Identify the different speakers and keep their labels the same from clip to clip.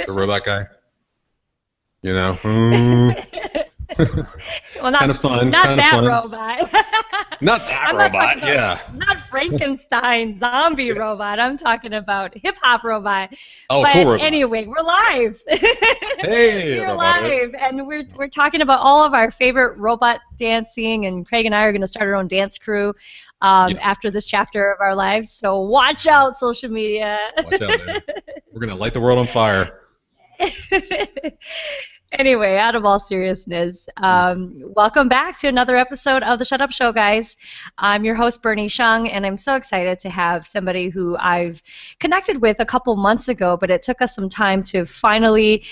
Speaker 1: The robot guy, you know.
Speaker 2: Well,
Speaker 1: Kind of fun,
Speaker 2: not
Speaker 1: kind of
Speaker 2: that
Speaker 1: fun.
Speaker 2: robot.
Speaker 1: Not that
Speaker 2: I'm not talking
Speaker 1: robot,
Speaker 2: about
Speaker 1: yeah.
Speaker 2: not Frankenstein zombie
Speaker 1: Yeah.
Speaker 2: robot. I'm talking about hip hop robot.
Speaker 1: Oh, cool
Speaker 2: But
Speaker 1: robot.
Speaker 2: anyway, we're live.
Speaker 1: Hey,
Speaker 2: We're
Speaker 1: about it.
Speaker 2: live, and we're talking about all of our favorite robot dancing. And Craig and I are going to start our own dance crew
Speaker 1: Yeah,
Speaker 2: after this chapter of our lives. So watch out, social media.
Speaker 1: watch out, man. We're gonna light the world on fire.
Speaker 2: Anyway, out of all seriousness, welcome back to another episode of the Shut Up Show, guys. I'm your host, Bernie Shung, and I'm so excited to have somebody who I've connected with a couple months ago, but it took us some time to finally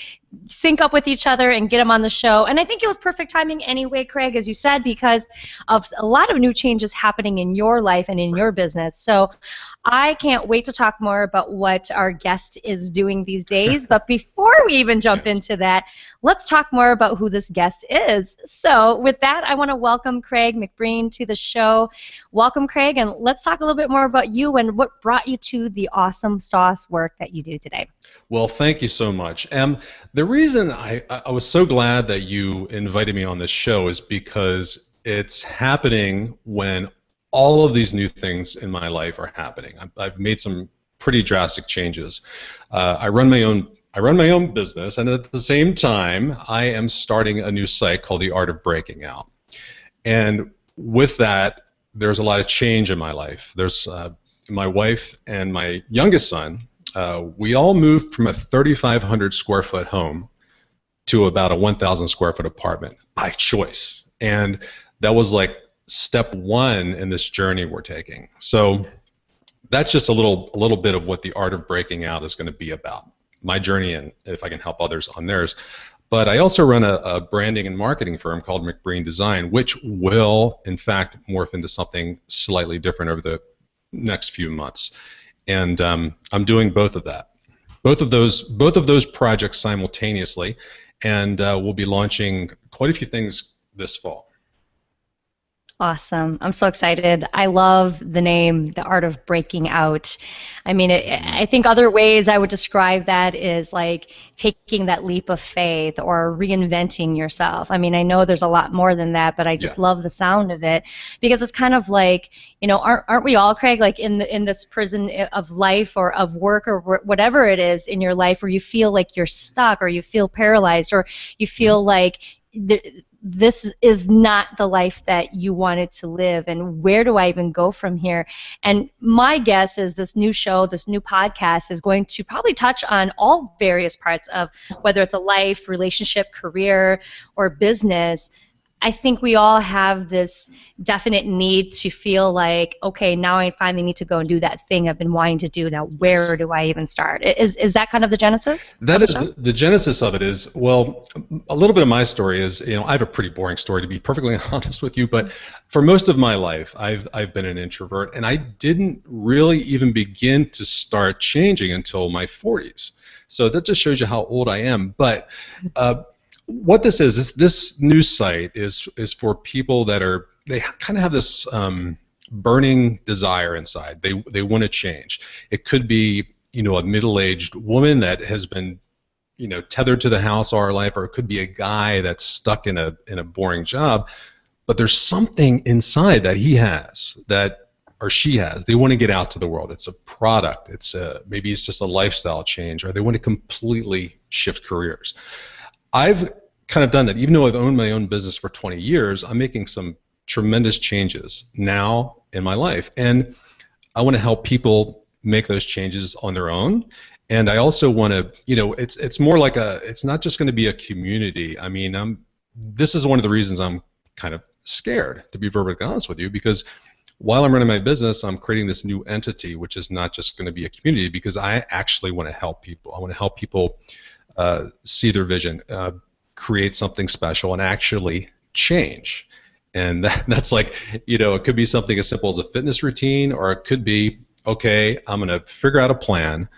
Speaker 2: sync up with each other and get him on the show. And I think it was perfect timing anyway, Craig, as you said, because of a lot of new changes happening in your life and in
Speaker 1: Right.
Speaker 2: your business. So I can't wait to talk more about what our guest is doing these days. But before we even
Speaker 1: Yeah.
Speaker 2: jump into that, let's talk more about who this guest is. So with that, I want to welcome Craig McBreen to the show. Welcome, Craig, and let's talk a little bit more about you and what brought you to the awesome sauce work that you do today.
Speaker 1: Well, thank you so much. The reason I was so glad that you invited me on this show is because it's happening when all of these new things in my life are happening. I've made some pretty drastic changes. I run my own business, and at the same time, I am starting a new site called The Art of Breaking Out. And with that, there's a lot of change in my life. There's my wife and my youngest son. We all moved from a 3,500 square foot home to about a 1,000 square foot apartment by choice. And that was like step one in this journey we're taking. So that's just a little bit of what the art of breaking out is going to be about. My journey, and if I can help others on theirs. But I also run a branding and marketing firm called McBreen Design, which will, in fact, morph into something slightly different over the next few months. And I'm doing both of that, both of those projects simultaneously, and we'll be launching quite a few things this fall.
Speaker 2: Awesome. I'm so excited. I love the name, The Art of Breaking Out. I mean, I think other ways I would describe that is like taking that leap of faith or reinventing yourself. I mean, I know there's a lot more than that, but I
Speaker 1: Yeah.
Speaker 2: just love the sound of it because it's kind of like, aren't we all, Craig, like in this prison of life or of work or whatever it is in your life where you feel like you're stuck or you feel paralyzed or you
Speaker 1: Mhm.
Speaker 2: feel like this is not the life that you wanted to live, and where do I even go from here? And my guess is this new show, this new podcast is going to probably touch on all various parts of whether it's a life, relationship, career, or business. I think we all have this definite need to feel like, okay, now I finally need to go and do that thing I've been wanting to do. Now, where
Speaker 1: Yes.
Speaker 2: do I even start? Is that kind of the genesis
Speaker 1: That
Speaker 2: of the
Speaker 1: is
Speaker 2: show?
Speaker 1: the genesis of it is, well, a little bit of my story is, I have a pretty boring story to be perfectly honest with you, but for most of my life, I've been an introvert, and I didn't really even begin to start changing until my 40s. So that just shows you how old I am. But what this is this new site is for people that they kind of have this burning desire inside. They want to change. It could be a middle-aged woman that has been tethered to the house all her life, or it could be a guy that's stuck in a boring job, but there's something inside that he has that or she has. They want to get out to the world. It's a product. Maybe it's just a lifestyle change, or they want to completely shift careers. I've kind of done that. Even though I've owned my own business for 20 years, I'm making some tremendous changes now in my life. And I want to help people make those changes on their own. And I also want to, it's more like it's not just going to be a community. I mean, this is one of the reasons I'm kind of scared, to be perfectly honest with you, because while I'm running my business, I'm creating this new entity, which is not just going to be a community, because I actually want to help people. I want to help people see their vision, create something special, and actually change. And that's like, it could be something as simple as a fitness routine, or it could be, okay, I'm going to figure out a plan,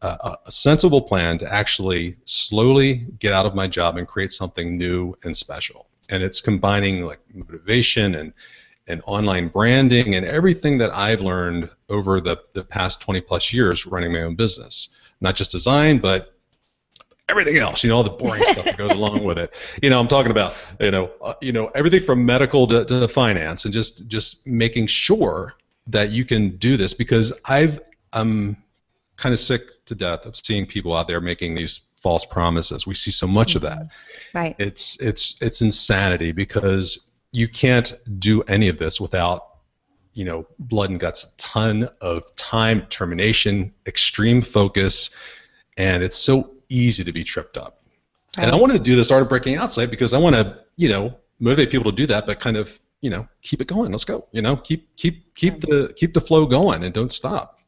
Speaker 1: a sensible plan to actually slowly get out of my job and create something new and special. And it's combining like motivation and online branding and everything that I've learned over the past 20 plus years running my own business. Not just design, but everything else, all the boring stuff that goes along with it. I'm talking about, everything from medical to finance, and just making sure that you can do this, because I'm kind of sick to death of seeing people out there making these false promises. We see so much of that.
Speaker 2: Right.
Speaker 1: It's insanity, because you can't do any of this without blood and guts, a ton of time, determination, extreme focus, and it's so easy to be tripped up. Right. And I wanted to do this Art of Breaking Out site because I want to, motivate people to do that, but kind of, keep it going. Let's go. Keep the flow going and don't stop.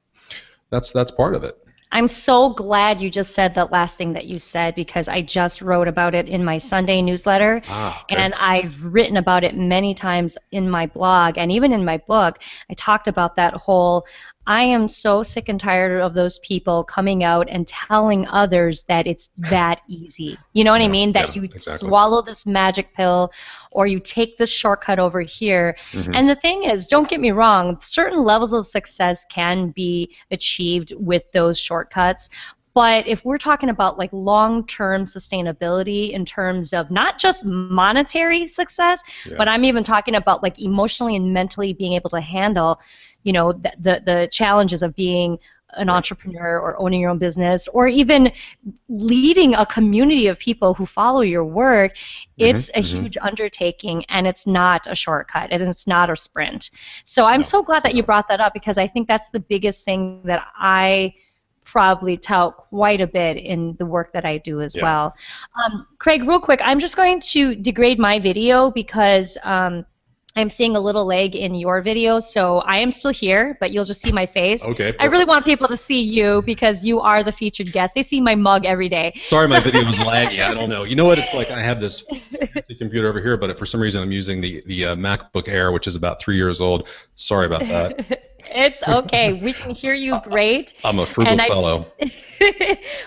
Speaker 1: That's part of it.
Speaker 2: I'm so glad you just said that last thing that you said, because I just wrote about it in my Sunday newsletter,
Speaker 1: okay.
Speaker 2: And I've written about it many times in my blog, and even in my book. I talked about that whole, I am so sick and tired of those people coming out and telling others that it's that easy. You know what I mean? That you
Speaker 1: exactly.
Speaker 2: swallow this magic pill, or you take this shortcut over here.
Speaker 1: Mm-hmm.
Speaker 2: And the thing is, don't get me wrong, certain levels of success can be achieved with those shortcuts. But if we're talking about like long-term sustainability in terms of not just monetary success, but I'm even talking about like emotionally and mentally being able to handle, the challenges of being an entrepreneur or owning your own business, or even leading a community of people who follow your work, it's a huge undertaking, and it's not a shortcut, and it's not a sprint. So I'm so glad that you brought that up, because I think that's the biggest thing that I probably tout quite a bit in the work that I do as well. Craig, real quick, I'm just going to degrade my video because I'm seeing a little lag in your video, so I am still here, but you'll just see my face.
Speaker 1: Okay. Perfect.
Speaker 2: I really want people to see you because you are the featured guest. They see my mug every day.
Speaker 1: Sorry, my video was laggy. I don't know. You know what? It's like I have this fancy computer over here, but for some reason I'm using the MacBook Air, which is about 3 years old. Sorry about that.
Speaker 2: It's okay. We can hear you great.
Speaker 1: I'm a frugal fellow.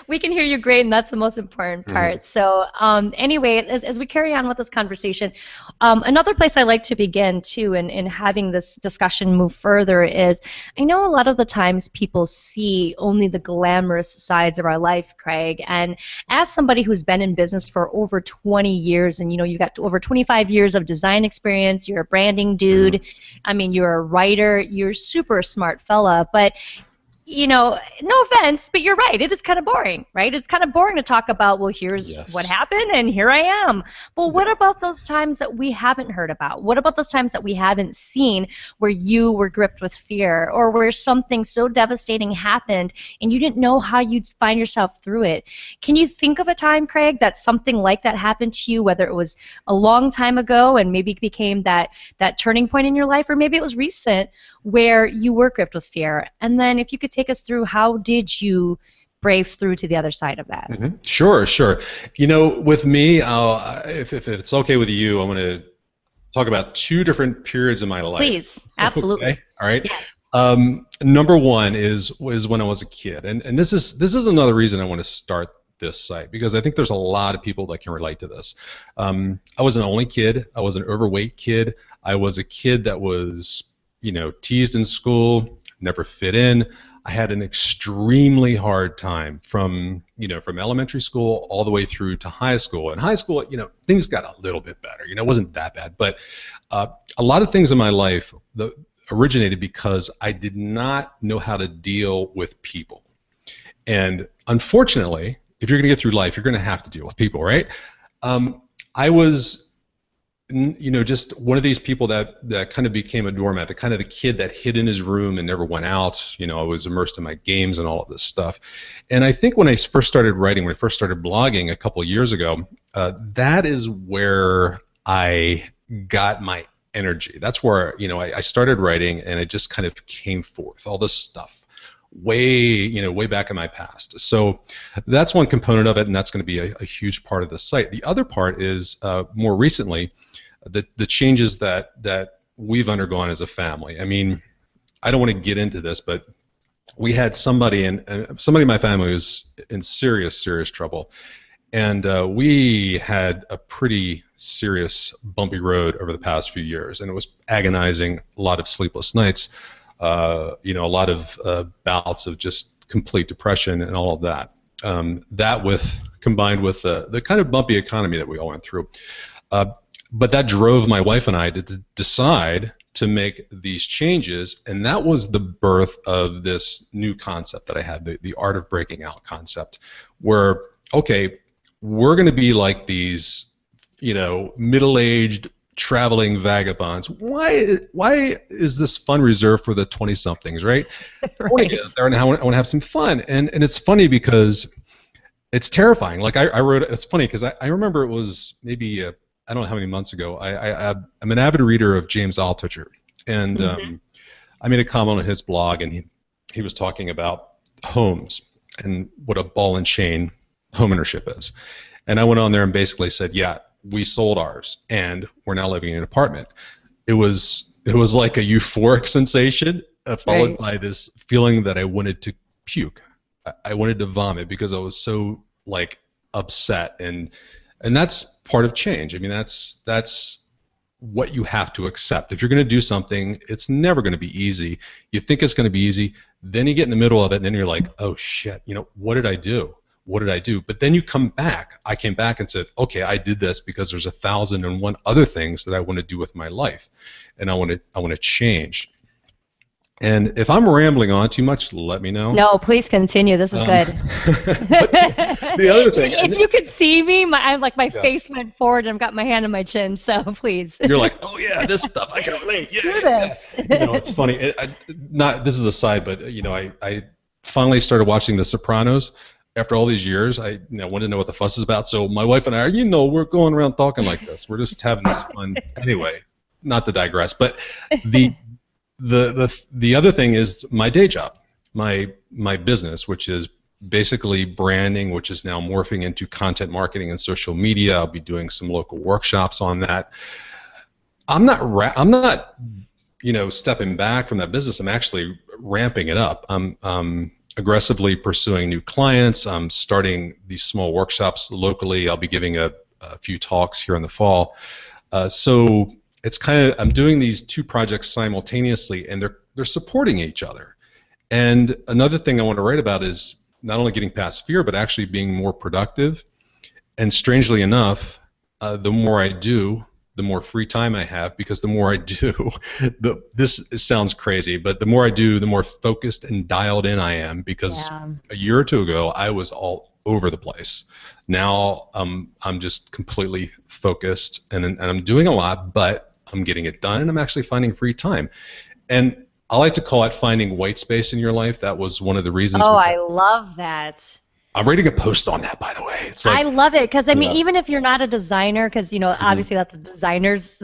Speaker 2: We can hear you great, and that's the most important part. So anyway, as we carry on with this conversation, another place I like to begin, too, in having this discussion move further is, I know a lot of the times people see only the glamorous sides of our life, Craig, and as somebody who's been in business for over 20 years, and you've got over 25 years of design experience, you're a branding dude, I mean, you're a writer, you're super smart fella, but no offense, but you're right. It is kind of boring, right? It's kind of boring to talk about, well, here's what happened, and here I am. But what about those times that we haven't heard about? What about those times that we haven't seen where you were gripped with fear, or where something so devastating happened and you didn't know how you'd find yourself through it? Can you think of a time, Craig, that something like that happened to you, whether it was a long time ago and maybe it became that turning point in your life, or maybe it was recent where you were gripped with fear? And then if you could take us through, how did you brave through to the other side of that?
Speaker 1: Sure. With me, if it's okay with you, I'm going to talk about two different periods in my life.
Speaker 2: Please, absolutely.
Speaker 1: Okay? All right.
Speaker 2: Yes.
Speaker 1: Number one was when I was a kid, and this is another reason I want to start this site, because I think there's a lot of people that can relate to this. I was an only kid. I was an overweight kid. I was a kid that was, teased in school, never fit in. I had an extremely hard time from elementary school all the way through to high school. In high school, things got a little bit better. It wasn't that bad, but a lot of things in my life originated because I did not know how to deal with people. And unfortunately, if you're going to get through life, you're going to have to deal with people, right? I was just one of these people that kind of became a doormat, the kind of the kid that hid in his room and never went out. I was immersed in my games and all of this stuff. And I think when I first started writing, when I first started blogging a couple of years ago, that is where I got my energy. That's where, I started writing, and it just kind of came forth, all this stuff way back in my past. So that's one component of it, and that's going to be a huge part of the site. The other part is more recently, the changes that we've undergone as a family. I mean, I don't want to get into this, but we had somebody in my family was in serious trouble, and we had a pretty serious bumpy road over the past few years, and it was agonizing. A lot of sleepless nights, a lot of bouts of just complete depression and all of that. That combined with the kind of bumpy economy that we all went through. But that drove my wife and I to decide to make these changes, and that was the birth of this new concept that I had, the art of breaking out concept, where, okay, we're going to be like these, middle-aged traveling vagabonds. Why is this fun reserved for the 20-somethings, right?
Speaker 2: Right.
Speaker 1: I want to get out there and I want to have some fun. And it's funny because it's terrifying. Like I wrote, it's funny because I remember it was maybe I don't know how many months ago. I'm an avid reader of James Altucher, and I made a comment on his blog, and he was talking about homes and what a ball and chain home ownership is. And I went on there and basically said, yeah, we sold ours, and we're now living in an apartment. It was like a euphoric sensation, followed by this feeling that I wanted to puke. I wanted to vomit because I was so upset, and that's part of change. I mean, that's what you have to accept. If you're going to do something, it's never going to be easy. You think it's going to be easy, then you get in the middle of it, and then you're like, oh shit, what did I do? What did I do? But then you come back. I came back and said, okay, I did this because there's 1,001 other things that I want to do with my life, and I want to change. And if I'm rambling on too much, let me know.
Speaker 2: No, please continue. This is good.
Speaker 1: The other thing,
Speaker 2: if you could see me, my face went forward, and I've got my hand on my chin. So please.
Speaker 1: You're like, oh yeah, this stuff I can relate. Yeah,
Speaker 2: do this.
Speaker 1: It's funny. This is a side, but I finally started watching The Sopranos. After all these years, I wanted to know what the fuss is about. So my wife and I are, we're going around talking like this. We're just having this fun. Anyway, not to digress, but the other thing is my day job, my business, which is basically branding, which is now morphing into content marketing and social media. I'll be doing some local workshops on that. I'm not stepping back from that business. I'm actually ramping it up. I'm aggressively pursuing new clients. I'm starting these small workshops locally. I'll be giving a few talks here in the fall. So it's I'm doing these two projects simultaneously, and they're supporting each other. And another thing I want to write about is not only getting past fear, but actually being more productive. And strangely enough, the more I do, the more free time I have, because the more I do, this sounds crazy, but the more I do, the more focused and dialed in I am, because a year or two ago, I was all over the place. Now I'm just completely focused, and I'm doing a lot, but I'm getting it done, and I'm actually finding free time. And I like to call it finding white space in your life. That was one of the reasons.
Speaker 2: Oh, I love that.
Speaker 1: I'm writing a post on that, by the way. It's
Speaker 2: I love it, because I mean, even if you're not a designer, because obviously that's a designer's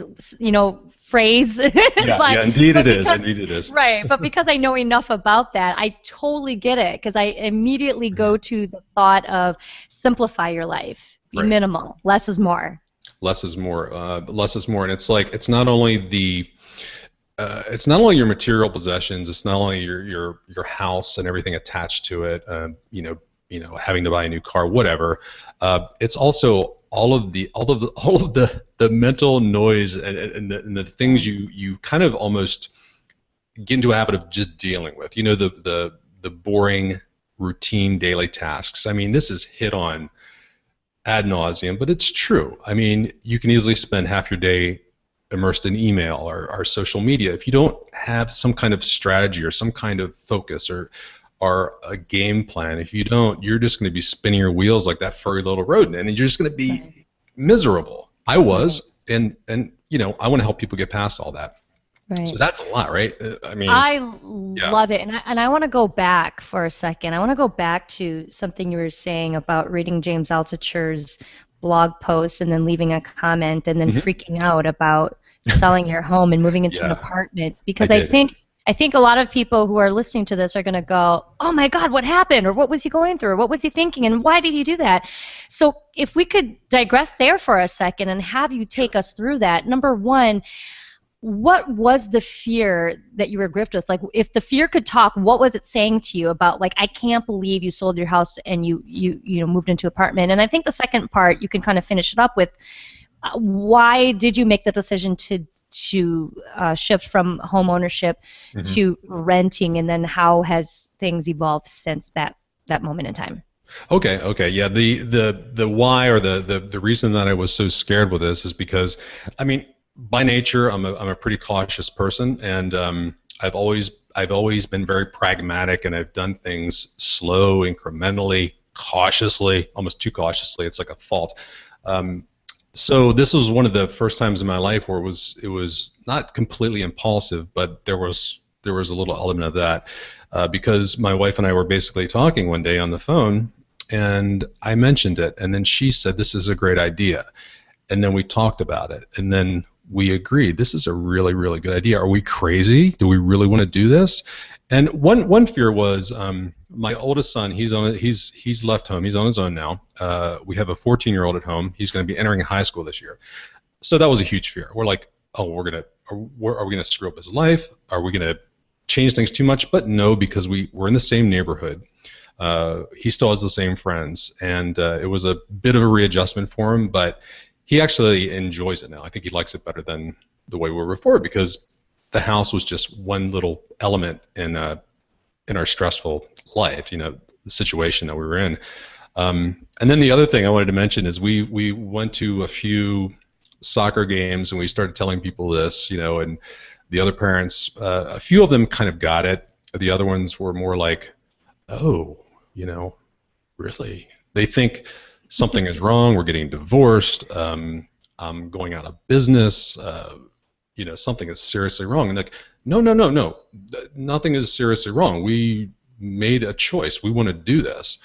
Speaker 2: phrase.
Speaker 1: Yeah, indeed it is.
Speaker 2: Right, but because I know enough about that, I totally get it, because I immediately go to the thought of simplify your life, be minimal, less is more.
Speaker 1: Less is more. Less is more, and it's not only it's not only your material possessions. It's not only your house and everything attached to it. Having to buy a new car, whatever. It's also all of the mental noise and the things you kind of almost get into a habit of just dealing with. The boring routine daily tasks. I mean, this is hit on ad nauseum, but it's true. I mean, you can easily spend half your day immersed in email or social media. If you don't have some kind of strategy or some kind of focus or a game plan, if you don't, you're just going to be spinning your wheels like that furry little rodent, and you're just going to be miserable. I was, and I want to help people get past all that.
Speaker 2: Right.
Speaker 1: So that's a lot, right? I mean,
Speaker 2: I love it, and I want to go back for a second. I want to go back to something you were saying about reading James Altucher's blog post and then leaving a comment and then freaking out about selling your home and moving into an apartment, because I think a lot of people who are listening to this are going to go, oh my God, what happened? Or what was he going through? Or what was he thinking? And why did he do that? So if we could digress there for a second and have you take us through that. Number one, what was the fear that you were gripped with? Like, if the fear could talk, what was it saying to you about, like, I can't believe you sold your house and you moved into an apartment? And I think the second part, you can kind of finish it up with, why did you make the decision to shift from home ownership to renting, and then how has things evolved since that moment in time?
Speaker 1: Okay, yeah. The why or the reason that I was so scared with this is because, I mean, by nature, I'm a pretty cautious person, and I've always been very pragmatic, and I've done things slow, incrementally, cautiously, almost too cautiously. It's like a fault. Um, so this was one of the first times in my life where it was not completely impulsive, but there was a little element of that, because my wife and I were basically talking one day on the phone, and I mentioned it, and then she said, "This is a great idea," and then we talked about it, and then we agreed, "This is a really, really good idea. Are we crazy? Do we really want to do this?" And one fear was, my oldest son. He's left home. He's on his own now. We have a 14-year-old at home. He's going to be entering high school this year. So that was a huge fear. We're like, "Oh, are we gonna screw up his life? Are we gonna change things too much?" But no, because we're in the same neighborhood. He still has the same friends, and it was a bit of a readjustment for him, but he actually enjoys it now. I think he likes it better than the way we were before, because the house was just one little element in our stressful life, the situation that we were in. And then the other thing I wanted to mention is we went to a few soccer games, and we started telling people this, and the other parents, a few of them kind of got it. The other ones were more like, "Oh, really?" They think something is wrong. We're getting divorced. I'm going out of business. Something is seriously wrong. And like, no, no, no, no. Nothing is seriously wrong. We made a choice. We want to do this.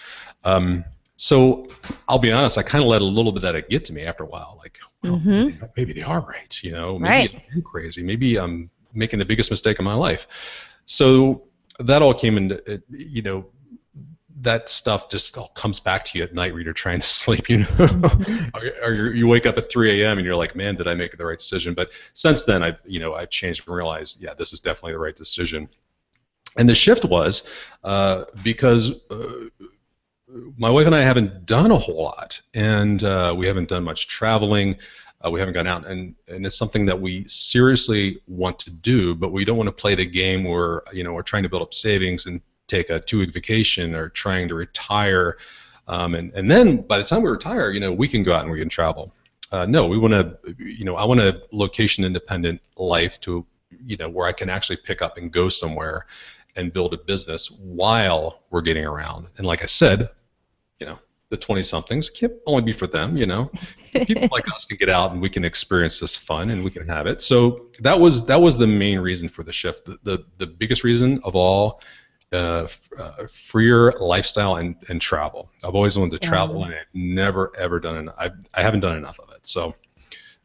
Speaker 1: So I'll be honest, I kind of let a little bit of that get to me after a while. Like, well, maybe they are right. Maybe
Speaker 2: Right.
Speaker 1: I'm crazy. Maybe I'm making the biggest mistake of my life. So that all came into, that stuff just all comes back to you at night when you're trying to sleep, or you wake up at 3 a.m. and you're like, "Man, did I make the right decision?" But since then, I've changed and realized, yeah, this is definitely the right decision. And the shift was because my wife and I haven't done a whole lot, and we haven't done much traveling. We haven't gone out, and it's something that we seriously want to do, but we don't want to play the game where we're trying to build up savings and take a 2-week vacation, or trying to retire, and then by the time we retire, we can go out and we can travel. No, we want to, I want a location independent life to, where I can actually pick up and go somewhere and build a business while we're getting around. And like I said, the 20-somethings can't only be for them. People like us can get out and we can experience this fun and we can have it. So that was the main reason for the shift. The biggest reason of all, freer lifestyle and travel. I've always wanted to travel, and I've never ever done it. I haven't done enough of it. So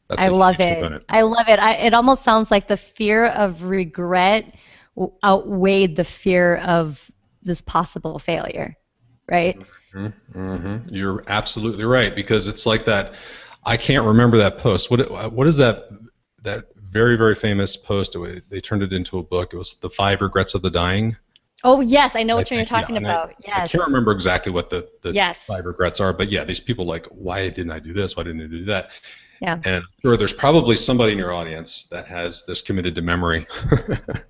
Speaker 1: that's
Speaker 2: I
Speaker 1: a
Speaker 2: love
Speaker 1: huge
Speaker 2: it.
Speaker 1: component.
Speaker 2: I love it. It almost sounds like the fear of regret outweighed the fear of this possible failure, right?
Speaker 1: You're absolutely right, because it's like that. I can't remember that post. What is that very, very famous post? They turned it into a book. It was The 5 Regrets of the Dying.
Speaker 2: Oh, yes, I know what you're
Speaker 1: Yeah,
Speaker 2: talking
Speaker 1: and
Speaker 2: about.
Speaker 1: I
Speaker 2: Yes.
Speaker 1: can't remember exactly what the
Speaker 2: Yes.
Speaker 1: 5 regrets are, but yeah, these people like, "Why didn't I do this? Why didn't I do that?"
Speaker 2: Yeah.
Speaker 1: And I'm sure there's probably somebody in your audience that has this committed to memory.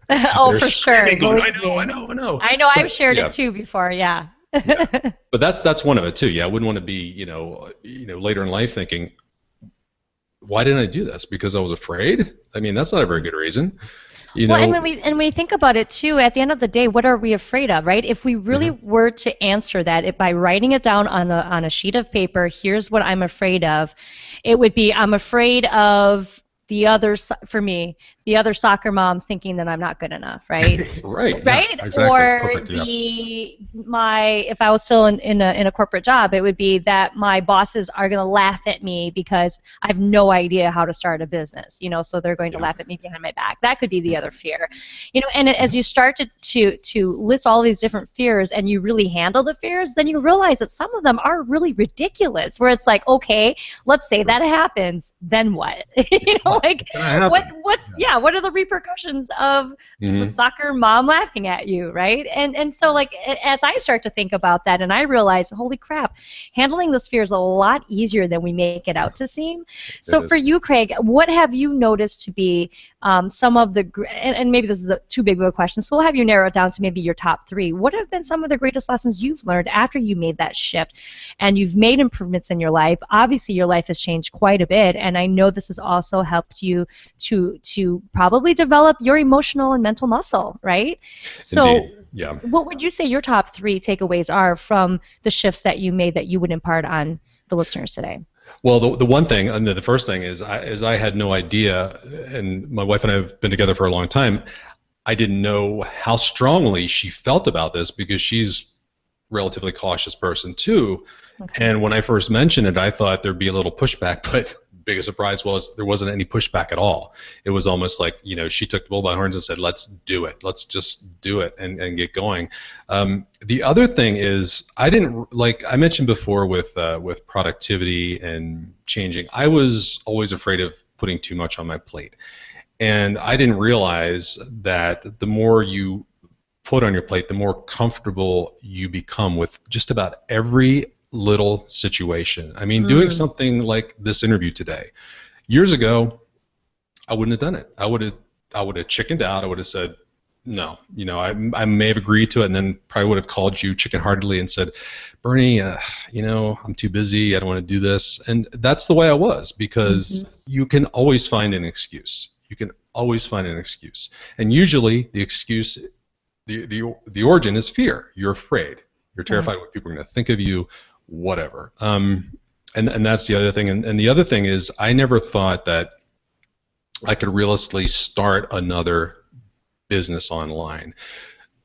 Speaker 2: Oh,
Speaker 1: They're
Speaker 2: for sure.
Speaker 1: screaming, going,
Speaker 2: Believe me.
Speaker 1: I know.
Speaker 2: I know I've
Speaker 1: But,
Speaker 2: shared
Speaker 1: yeah,
Speaker 2: it too before, yeah.
Speaker 1: yeah. But that's one of it too. Yeah, I wouldn't want to be, later in life thinking, "Why didn't I do this? Because I was afraid?" I mean, that's not a very good reason.
Speaker 2: Well, and when we think about it too, at the end of the day, what are we afraid of, right? If we really were to answer that by writing it down on a sheet of paper, here's what I'm afraid of, it would be, I'm afraid of for me, the other soccer moms thinking that I'm not good enough, right?
Speaker 1: Right.
Speaker 2: Right?
Speaker 1: Yeah, exactly.
Speaker 2: Or
Speaker 1: Perfect. Yeah.
Speaker 2: if I was still in a corporate job, it would be that my bosses are going to laugh at me because I have no idea how to start a business, so they're going to laugh at me behind my back. That could be the other fear, and as you start to list all these different fears and you really handle the fears, then you realize that some of them are really ridiculous, where it's like, okay, let's say that happens, then what? Like, yeah, what are the repercussions of the soccer mom laughing at you, right? And so like as I start to think about that, and I realize, holy crap, handling this fear is a lot easier than we make it out to seem. So for you, Craig, what have you noticed to be some of the, and maybe this is too big of a question, so we'll have you narrow it down to maybe your top 3. What have been some of the greatest lessons you've learned after you made that shift and you've made improvements in your life? Obviously, your life has changed quite a bit, and I know this has also helped you to probably develop your emotional and mental muscle, right? So
Speaker 1: Indeed. Yeah.
Speaker 2: What would you say your top 3 takeaways are from the shifts that you made that you would impart on the listeners today?
Speaker 1: Well, the one thing, and the first thing is I had no idea, and my wife and I have been together for a long time. I didn't know how strongly she felt about this because she's a relatively cautious person too. Okay. And when I first mentioned it, I thought there'd be a little pushback, but biggest surprise was there wasn't any pushback at all. It was almost like, she took the bull by the horns and said, let's do it. Let's just do it and get going. The other thing is, I didn't, like I mentioned before with productivity and changing, I was always afraid of putting too much on my plate. And I didn't realize that the more you put on your plate, the more comfortable you become with just about every little situation. I mean, doing something like this interview today. Years ago, I wouldn't have done it. I would have chickened out. I would have said no. I may have agreed to it, and then probably would have called you chicken-heartedly and said, Bernie, I'm too busy. I don't want to do this. And that's the way I was, because you can always find an excuse. You can always find an excuse, and usually the excuse, the origin is fear. You're afraid. You're terrified what people are going to think of you. Whatever. And that's the other thing. And the other thing is, I never thought that I could realistically start another business online.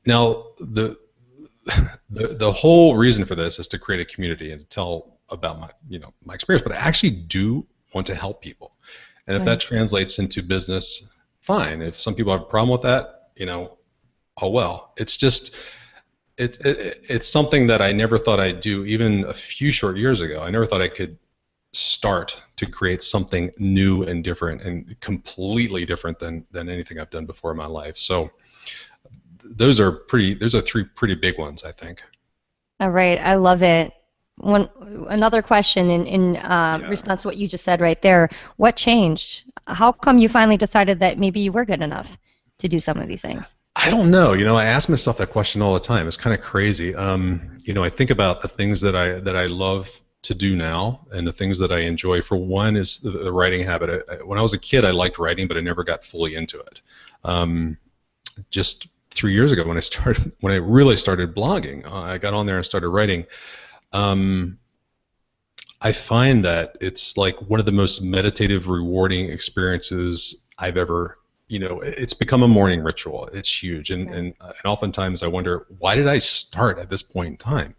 Speaker 1: Now, the whole reason for this is to create a community and to tell about my experience, but I actually do want to help people. And if that translates into business, fine. If some people have a problem with that, oh well. It's just, it's something that I never thought I'd do even a few short years ago. I never thought I could start to create something new and different and completely different than anything I've done before in my life. So those are 3 pretty big ones, I think.
Speaker 2: All right, I love it. Another question in response to what you just said right there. What changed? How come you finally decided that maybe you were good enough to do some of these things?
Speaker 1: I don't know. I ask myself that question all the time. It's kind of crazy. I think about the things that I love to do now, and the things that I enjoy. For one is the writing habit. When I was a kid, I liked writing, but I never got fully into it. Just 3 years ago, when I really started blogging, I got on there and started writing. I find that it's like one of the most meditative, rewarding experiences I've ever. It's become a morning ritual. It's huge, and oftentimes I wonder, why did I start at this point in time?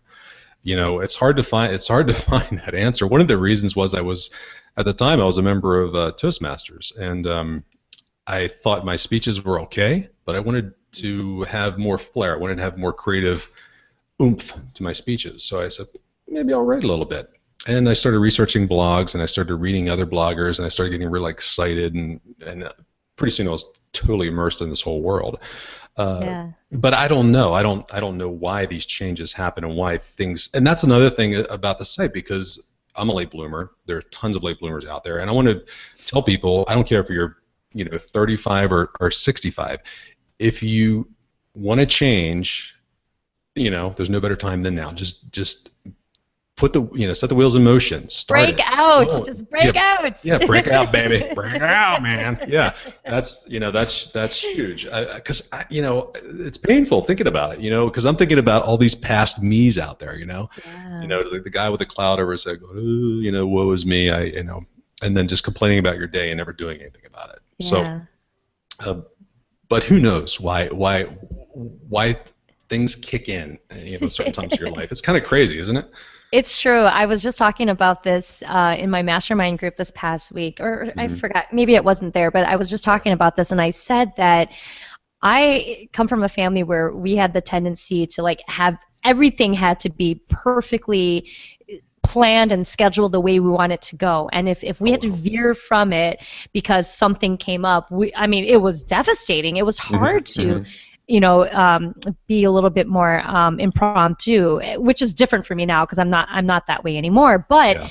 Speaker 1: It's hard to find that answer. One of the reasons was at the time I was a member of Toastmasters, and I thought my speeches were okay, but I wanted to have more flair. I wanted to have more creative oomph to my speeches. So I said, maybe I'll write a little bit. And I started researching blogs, and I started reading other bloggers, and I started getting really excited, and pretty soon I was totally immersed in this whole world. But I don't know. I don't know why these changes happen and why things. And that's another thing about the site, because I'm a late bloomer. There are tons of late bloomers out there, and I want to tell people, I don't care if you're 35 or 65. If you want to change, there's no better time than now. Just put set the wheels in motion. Start
Speaker 2: break out. Just break out.
Speaker 1: Yeah, break out, baby. Break out, man. Yeah, that's huge. Because it's painful thinking about it. Because I'm thinking about all these past me's out there.
Speaker 2: Yeah.
Speaker 1: The guy with the cloud over his head, going, woe is me. And then just complaining about your day and never doing anything about it.
Speaker 2: Yeah.
Speaker 1: So, but who knows why things kick in, certain times of your life. It's kind of crazy, isn't it?
Speaker 2: It's true. I was just talking about this in my mastermind group this past week, or I forgot, maybe it wasn't there, but I was just talking about this, and I said that I come from a family where we had the tendency to have everything had to be perfectly planned and scheduled the way we want it to go. And if we had to veer from it because something came up, I mean, it was devastating. It was hard to, you know, be a little bit more impromptu, which is different for me now because I'm not that way anymore. But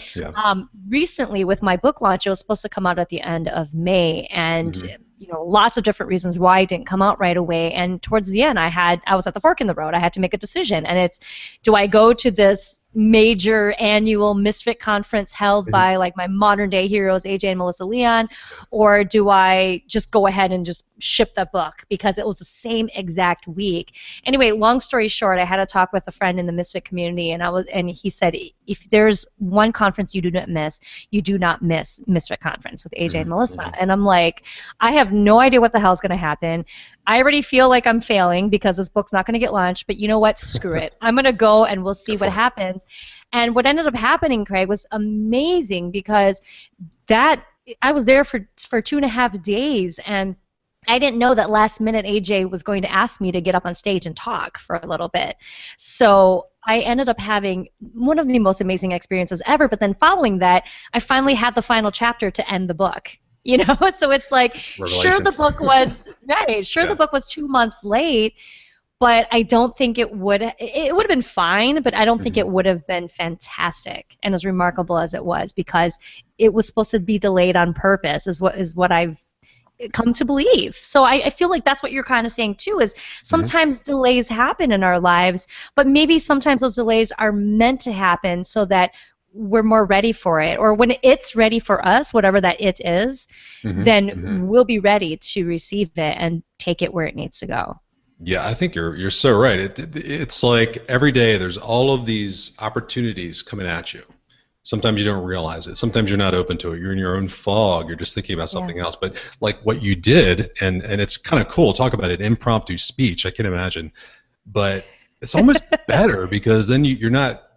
Speaker 2: recently with my book launch, it was supposed to come out at the end of May, and you know, lots of different reasons why it didn't come out right away. And towards the end, I was at the fork in the road. I had to make a decision, and it's, do I go to this major annual Misfit conference held by like my modern day heroes, AJ and Melissa Leon, or do I just go ahead and just ship the book because it was the same exact week? Anyway, long story short, I had a talk with a friend in the Misfit community, and he said, if there's one conference you do not miss, you do not miss Misfit Conference with AJ and Melissa. And I'm like, I have no idea what the hell's going to happen. I already feel like I'm failing because this book's not going to get launched, but you know what? Screw it. I'm going to go and we'll see what happens. And what ended up happening, Craig, was amazing because I was there for 2.5 days, and I didn't know that last minute AJ was going to ask me to get up on stage and talk for a little bit. So I ended up having one of the most amazing experiences ever, but then following that, I finally had the final chapter to end the book. You know, so it's like, sure, the book was the book was 2 months late, but I don't think it would have been fine, but I don't think it would have been fantastic and as remarkable as it was, because it was supposed to be delayed on purpose, is what I've come to believe. So I feel like that's what you're kind of saying too, is sometimes delays happen in our lives, but maybe sometimes those delays are meant to happen so that we're more ready for it, or when it's ready for us, whatever that it is, then we'll be ready to receive it and take it where it needs to go.
Speaker 1: Yeah, I think you're so right. It's like every day there's all of these opportunities coming at you. Sometimes you don't realize it. Sometimes you're not open to it. You're in your own fog. You're just thinking about something else. But like what you did, and it's kind of cool. Talk about an impromptu speech. I can imagine. But it's almost better because then you're not,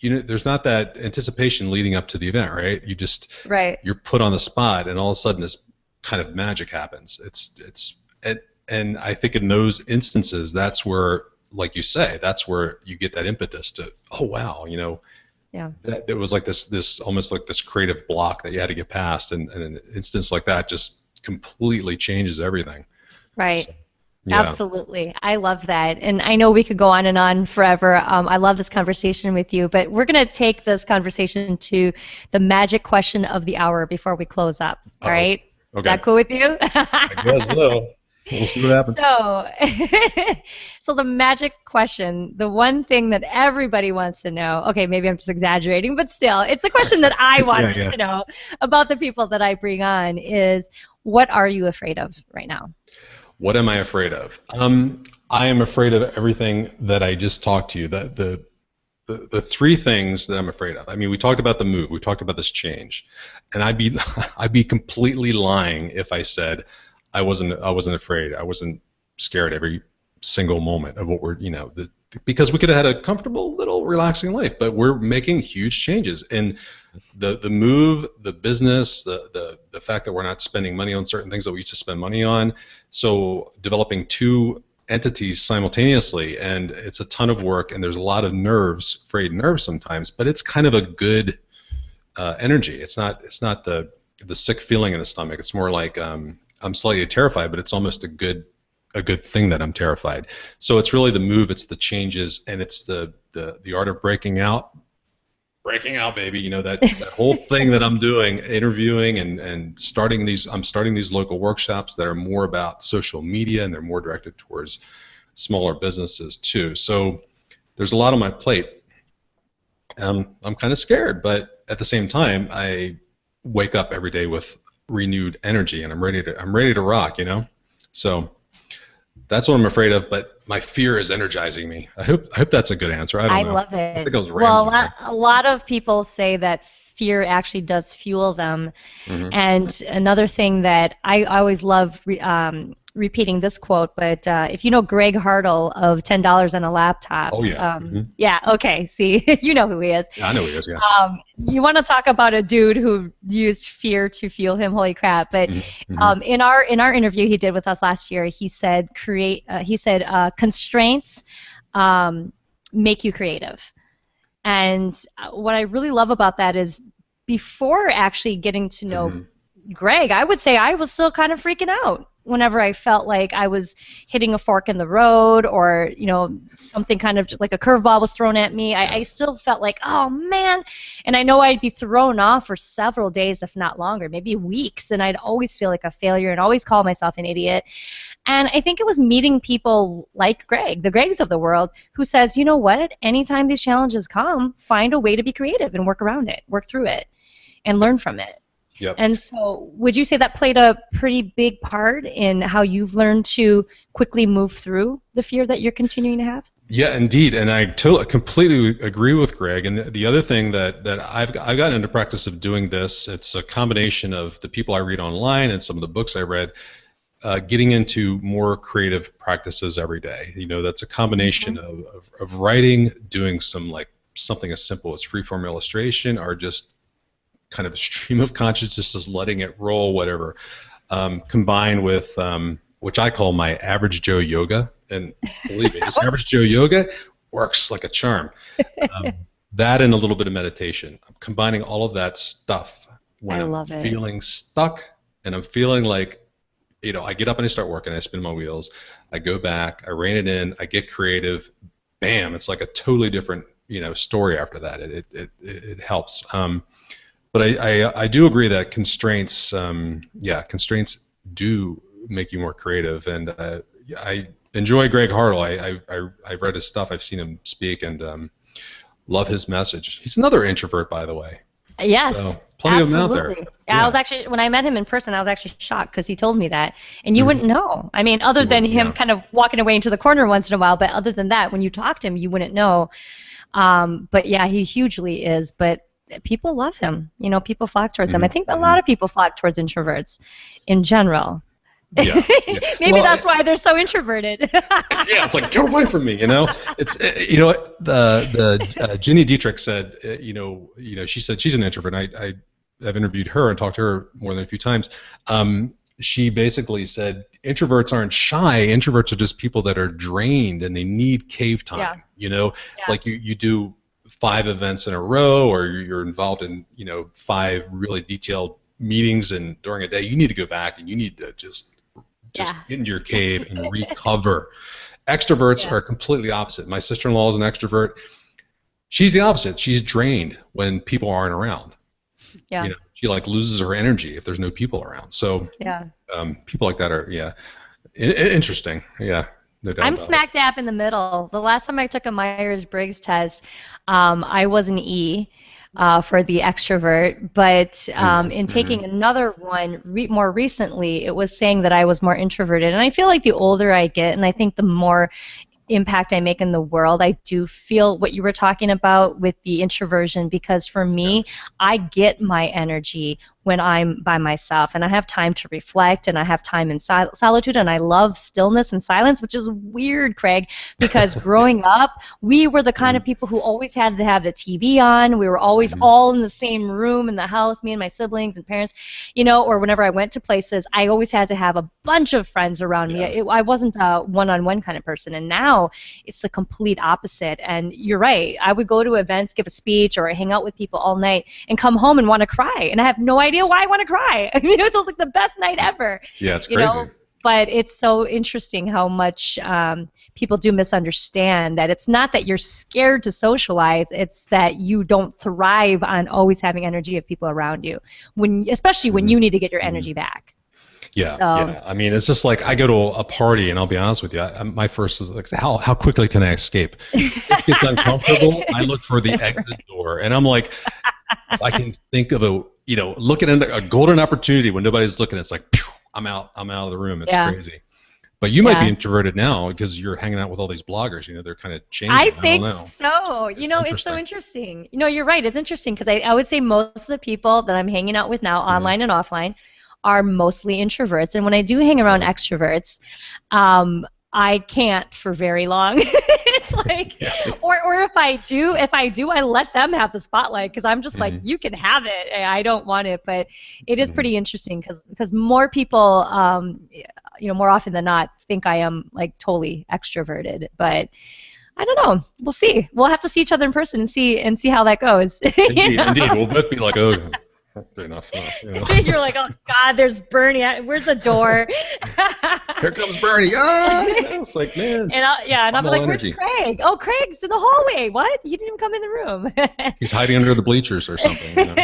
Speaker 1: there's not that anticipation leading up to the event, right? You're put on the spot, and all of a sudden this kind of magic happens. And I think in those instances, that's where, like you say, that's where you get that impetus to, oh wow, that it was like this almost like this creative block that you had to get past, and an instance like that just completely changes everything.
Speaker 2: Right. So, yeah. Absolutely. I love that. And I know we could go on and on forever. I love this conversation with you, but we're going to take this conversation to the magic question of the hour before we close up. All right? Okay. Is that cool with you?
Speaker 1: I guess so. We'll see what happens.
Speaker 2: So the magic question, the one thing that everybody wants to know, okay, maybe I'm just exaggerating, but still, it's the question that I want to know about the people that I bring on is, what are you afraid of right now?
Speaker 1: What am I afraid of? I am afraid of everything that I just talked to you. The three things that I'm afraid of. I mean, we talked about the move. We talked about this change, and I'd be completely lying if I said I wasn't afraid. I wasn't scared every single moment of what we're, because we could have had a comfortable little relaxing life, but we're making huge changes. And the move, the business, the fact that we're not spending money on certain things that we used to spend money on. So developing two entities simultaneously, and it's a ton of work, and there's a lot of frayed nerves sometimes, but it's kind of a good energy. It's not the sick feeling in the stomach. It's more like I'm slightly terrified, but it's almost a good thing that I'm terrified. So it's really the move, it's the changes, and it's the art of breaking out, baby. That whole thing that I'm doing, interviewing and I'm starting these local workshops that are more about social media, and they're more directed towards smaller businesses too. So there's a lot on my plate. I'm kind of scared, but at the same time, I wake up every day with renewed energy, and I'm ready to rock, So that's what I'm afraid of, but my fear is energizing me. I hope that's a good answer. I don't know.
Speaker 2: Love it.
Speaker 1: I think I was rambling.
Speaker 2: Well, a lot of people say that fear actually does fuel them. And another thing that I always love repeating this quote, but if you know Greg Hartle of $10 on a Laptop.
Speaker 1: Oh, yeah.
Speaker 2: Yeah, okay, see, you know who he is.
Speaker 1: Yeah, I know who he is, yeah.
Speaker 2: You want to talk about a dude who used fear to fuel him, holy crap. But in our interview he did with us last year, he said constraints make you creative. And what I really love about that is before actually getting to know Greg, I would say I was still kind of freaking out whenever I felt like I was hitting a fork in the road, or something kind of like a curveball was thrown at me. I still felt like, oh man, and I know I'd be thrown off for several days, if not longer, maybe weeks, and I'd always feel like a failure and always call myself an idiot. And I think it was meeting people like Greg, the Gregs of the world, who says, you know what, anytime these challenges come, find a way to be creative and work around it, work through it, and learn from it.
Speaker 1: Yep.
Speaker 2: And so would you say that played a pretty big part in how you've learned to quickly move through the fear that you're continuing to have?
Speaker 1: Yeah, indeed, and I completely agree with Greg. And the other thing that I've gotten into practice of doing this, it's a combination of the people I read online and some of the books I read, getting into more creative practices every day. That's a combination of writing, doing something as simple as freeform illustration, or just kind of a stream of consciousness, is letting it roll, whatever, combined with which I call my average Joe yoga. And believe me, this average Joe yoga works like a charm. That and a little bit of meditation. I'm combining all of that stuff when I'm feeling stuck and I'm feeling like, I get up and I start working, I spin my wheels, I go back, I rein it in, I get creative, bam, it's like a totally different, story after that. It helps. But I do agree that constraints do make you more creative, and I enjoy Greg Hartle. I've read his stuff, I've seen him speak, and love his message. He's another introvert, by the way.
Speaker 2: Yes,
Speaker 1: so, plenty
Speaker 2: absolutely.
Speaker 1: of them out there.
Speaker 2: Yeah. I was actually, when I met him in person, I was actually shocked because he told me that, and you wouldn't know. I mean, other than him kind of walking away into the corner once in a while, but other than that, when you talk to him, you wouldn't know. But yeah, he hugely is. But people love him. People flock towards him. I think a lot of people flock towards introverts in general.
Speaker 1: Yeah.
Speaker 2: Maybe that's why they're so introverted.
Speaker 1: Yeah, it's like, get away from me, It's the Ginny Dietrich said, she said she's an introvert. And I've interviewed her and talked to her more than a few times. She basically said introverts aren't shy. Introverts are just people that are drained and they need cave time. Like you do 5 events in a row, or you're involved in 5 really detailed meetings, and during a day you need to go back and you need to just get into your cave and recover. Extroverts are completely opposite. My sister-in-law is an extrovert. She's the opposite. She's drained when people aren't around.
Speaker 2: Yeah.
Speaker 1: She loses her energy if there's no people around. So people like that are interesting. Yeah. No doubt
Speaker 2: I'm
Speaker 1: about
Speaker 2: smack dab in the middle. The last time I took a Myers-Briggs test, I was an E for the extrovert, but in taking another one more recently, it was saying that I was more introverted. And I feel like the older I get, and I think the more impact I make in the world, I do feel what you were talking about with the introversion, because for me, I get my energy when I'm by myself, and I have time to reflect, and I have time in solitude, and I love stillness and silence, which is weird, Craig, because growing up, we were the kind of people who always had to have the TV on. We were always all in the same room in the house, me and my siblings and parents, or whenever I went to places, I always had to have a bunch of friends around me. I wasn't a one-on-one kind of person, and now it's the complete opposite. And you're right, I would go to events, give a speech, or hang out with people all night, and come home and want to cry, and I have no idea why I want to cry. It was like the best night ever.
Speaker 1: Yeah, it's crazy.
Speaker 2: But it's so interesting how much people do misunderstand that it's not that you're scared to socialize, it's that you don't thrive on always having energy of people around you, especially when you need to get your energy back.
Speaker 1: Yeah, I mean, it's just like I go to a party, and I'll be honest with you, my first is like, how quickly can I escape? It gets uncomfortable. I look for the exit door, and I'm like, if I can think of looking at a golden opportunity when nobody's looking, it's like, phew, I'm out of the room. It's crazy. But you might be introverted now because you're hanging out with all these bloggers. They're kind of changing.
Speaker 2: I think so. It's so interesting. You're right. It's interesting because I would say most of the people that I'm hanging out with now, online and offline, are mostly introverts. And when I do hang around extroverts, I can't for very long. It's like, or if I do, I let them have the spotlight, because I'm just like, you can have it. I don't want it. But it is pretty interesting because more people, more often than not, think I am like totally extroverted. But I don't know. We'll see. We'll have to see each other in person and see how that goes.
Speaker 1: Indeed, indeed. We'll both be like, oh, enough.
Speaker 2: You're like, oh God, there's Bernie. Where's the door?
Speaker 1: Here comes Bernie. Ah! It's like, man.
Speaker 2: And I'll be like,
Speaker 1: energy.
Speaker 2: Where's Craig? Oh, Craig's in the hallway. What? He didn't even come in the room.
Speaker 1: He's hiding under the bleachers or something.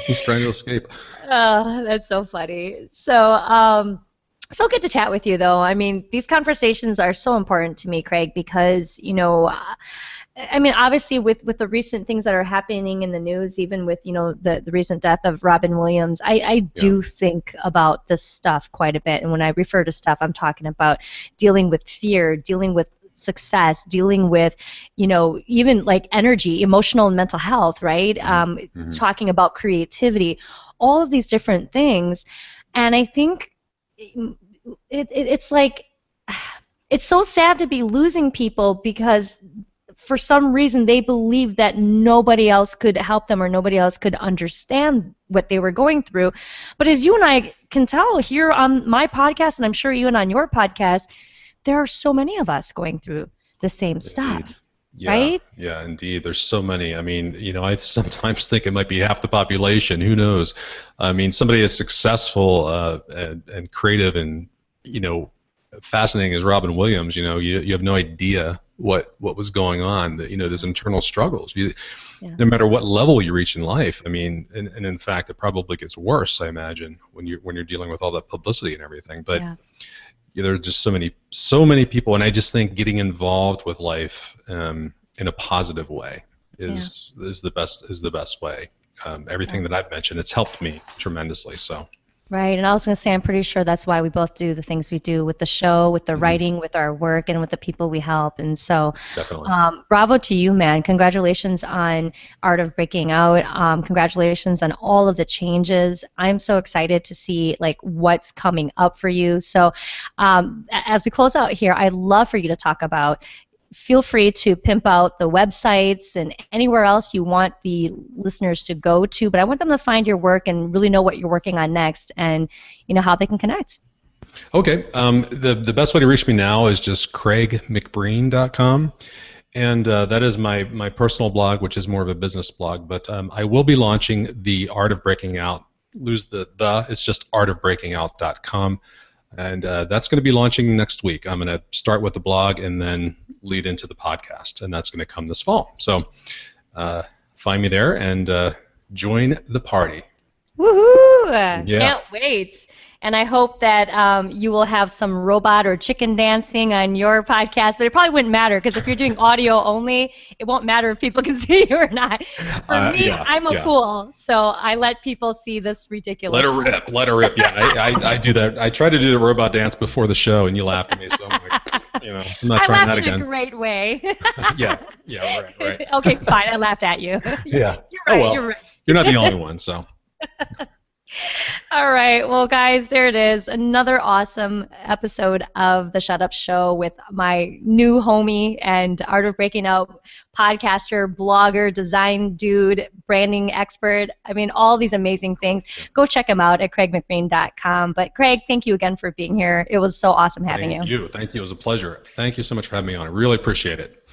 Speaker 1: He's trying to escape.
Speaker 2: Oh, that's so funny. So good to chat with you, though. I mean, these conversations are so important to me, Craig, because, I mean, obviously with the recent things that are happening in the news, even with, the recent death of Robin Williams, I do think about this stuff quite a bit. And when I refer to stuff, I'm talking about dealing with fear, dealing with success, dealing with, even like energy, emotional and mental health, right? Talking about creativity, all of these different things. And I think it's like, it's so sad to be losing people because for some reason they believe that nobody else could help them or nobody else could understand what they were going through. But as you and I can tell here on my podcast, and I'm sure you and on your podcast, there are so many of us going through the same stuff.
Speaker 1: Yeah,
Speaker 2: right?
Speaker 1: Yeah, indeed. There's so many. I mean, I sometimes think it might be half the population. Who knows? I mean, somebody as successful and creative and, fascinating as Robin Williams, you have no idea what was going on. There's internal struggles. No matter what level you reach in life. I mean, and in fact, it probably gets worse, I imagine, when you're dealing with all that publicity and everything. But there are just so many people, and I just think getting involved with life in a positive way is the best way. Everything that I've mentioned, it's helped me tremendously. So.
Speaker 2: Right, and I was going to say, I'm pretty sure that's why we both do the things we do with the show, with the writing, with our work, and with the people we help. And so, bravo to you, man. Congratulations on Art of Breaking Out. Congratulations on all of the changes. I'm so excited to see what's coming up for you. So, as we close out here, I'd love for you to talk about. Feel free to pimp out the websites and anywhere else you want the listeners to go to, but I want them to find your work and really know what you're working on next and how they can connect.
Speaker 1: Okay. The best way to reach me now is just craigmcbreen.com, and that is my personal blog, which is more of a business blog, but I will be launching the Art of Breaking Out. Lose the it's just artofbreakingout.com. And that's going to be launching next week. I'm going to start with the blog and then lead into the podcast, and that's going to come this fall. So find me there and join the party.
Speaker 2: Woohoo! Can't wait. And I hope that you will have some robot or chicken dancing on your podcast, but it probably wouldn't matter because if you're doing audio only, it won't matter if people can see you or not. For me, I'm a fool, so I let people see this ridiculous.
Speaker 1: Let her rip. Yeah, I do that. I try to do the robot dance before the show, and you laughed at me, so I'm like, I'm not trying that again.
Speaker 2: I laughed in a great way.
Speaker 1: right.
Speaker 2: Okay, fine. I laughed at you.
Speaker 1: Yeah.
Speaker 2: You're right. You're right.
Speaker 1: You're not the only one, so.
Speaker 2: All right. Well, guys, there it is. Another awesome episode of The Shut Up Show with my new homie and Art of Breaking Out podcaster, blogger, design dude, branding expert. I mean, all these amazing things. Go check him out at craigmcbreen.com. But, Craig, thank you again for being here. It was so awesome having you.
Speaker 1: Thank you. It was a pleasure. Thank you so much for having me on. I really appreciate it.